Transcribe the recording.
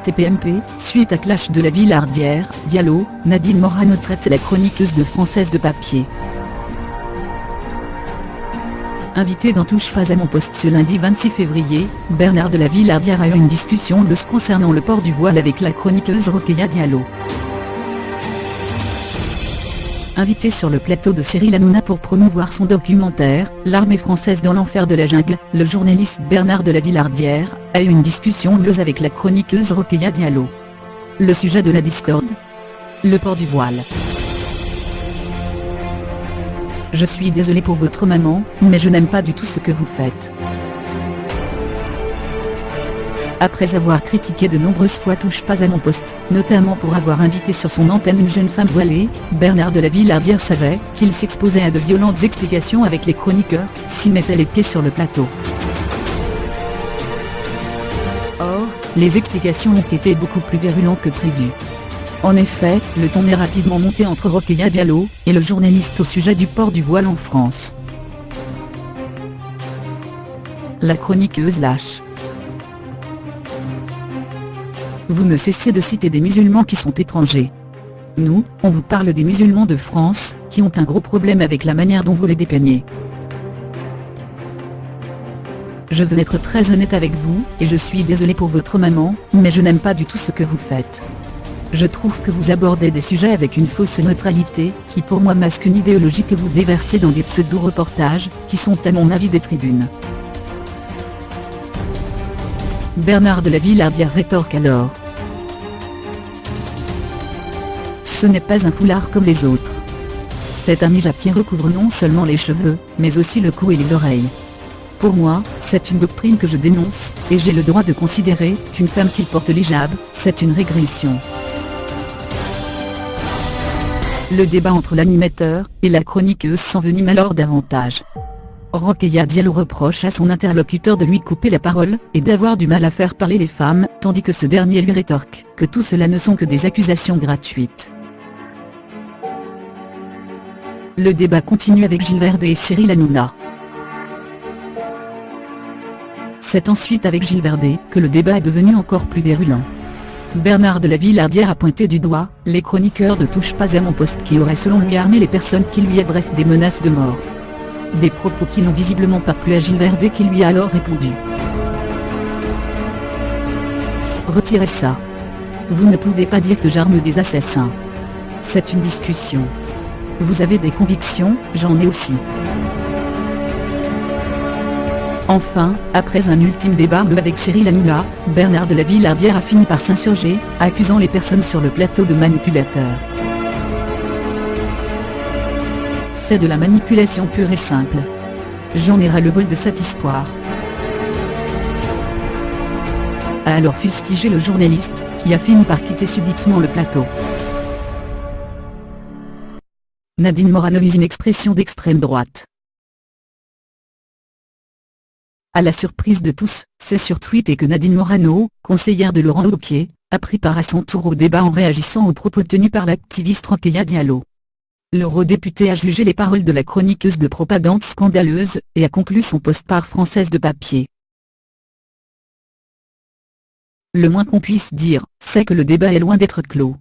TPMP, suite à clash de la Villardière, Diallo, Nadine Morano traite la chroniqueuse de Française de Papier. Invité dans Touche pas à mon poste ce lundi 26 février, Bernard de la Villardière a eu une discussion concernant le port du voile avec la chroniqueuse Rokhaya Diallo. Invité sur le plateau de Cyril Hanouna pour promouvoir son documentaire « L'armée française dans l'enfer de la jungle », le journaliste Bernard de la Villardière a eu une discussion avec la chroniqueuse Rokhaya Diallo. Le sujet de la discorde ? Le port du voile. Je suis désolé pour votre maman, mais je n'aime pas du tout ce que vous faites. Après avoir critiqué de nombreuses fois Touche pas à mon poste, notamment pour avoir invité sur son antenne une jeune femme voilée, Bernard de la Villardière savait qu'il s'exposait à de violentes explications avec les chroniqueurs, s'y mettait les pieds sur le plateau. Or, les explications ont été beaucoup plus virulentes que prévu. En effet, le ton est rapidement monté entre Rokhaya Diallo et le journaliste au sujet du port du voile en France. La chroniqueuse lâche. Vous ne cessez de citer des musulmans qui sont étrangers. Nous, on vous parle des musulmans de France, qui ont un gros problème avec la manière dont vous les dépeignez. Je veux être très honnête avec vous, et je suis désolé pour votre maman, mais je n'aime pas du tout ce que vous faites. Je trouve que vous abordez des sujets avec une fausse neutralité, qui pour moi masque une idéologie que vous déversez dans des pseudo-reportages, qui sont à mon avis des tribunes. Bernard de la Villardière rétorque alors. Ce n'est pas un foulard comme les autres. C'est un hijab qui recouvre non seulement les cheveux, mais aussi le cou et les oreilles. Pour moi, c'est une doctrine que je dénonce, et j'ai le droit de considérer qu'une femme qui porte l'hijab, c'est une régression. Le débat entre l'animateur et la chroniqueuse s'envenime alors davantage. Rokhaya Diallo reproche à son interlocuteur de lui couper la parole et d'avoir du mal à faire parler les femmes, tandis que ce dernier lui rétorque que tout cela ne sont que des accusations gratuites. Le débat continue avec Gilles Verdez et Cyril Hanouna. C'est ensuite avec Gilles Verdez que le débat est devenu encore plus virulent. Bernard de la Villardière a pointé du doigt les chroniqueurs de Touche pas à mon poste qui auraient selon lui armé les personnes qui lui adressent des menaces de mort. Des propos qui n'ont visiblement pas plu à Gilles Verdez qui lui a alors répondu. Retirez ça. Vous ne pouvez pas dire que j'arme des assassins. C'est une discussion. Vous avez des convictions, j'en ai aussi. Enfin, après un ultime débat avec Cyril Hanouna, Bernard de la Villardière a fini par s'insurger, accusant les personnes sur le plateau de manipulateurs. C'est de la manipulation pure et simple. J'en ai ras-le-bol de cette histoire. A alors fustigé le journaliste, qui a fini par quitter subitement le plateau. Nadine Morano use une expression d'extrême droite. À la surprise de tous, c'est sur Twitter que Nadine Morano, conseillère de Laurent Wauquiez, a pris part à son tour au débat en réagissant aux propos tenus par l'activiste Rokhaya Diallo. L'eurodéputé a jugé les paroles de la chroniqueuse de propagande scandaleuse, et a conclu son post par Française de Papier. Le moins qu'on puisse dire, c'est que le débat est loin d'être clos.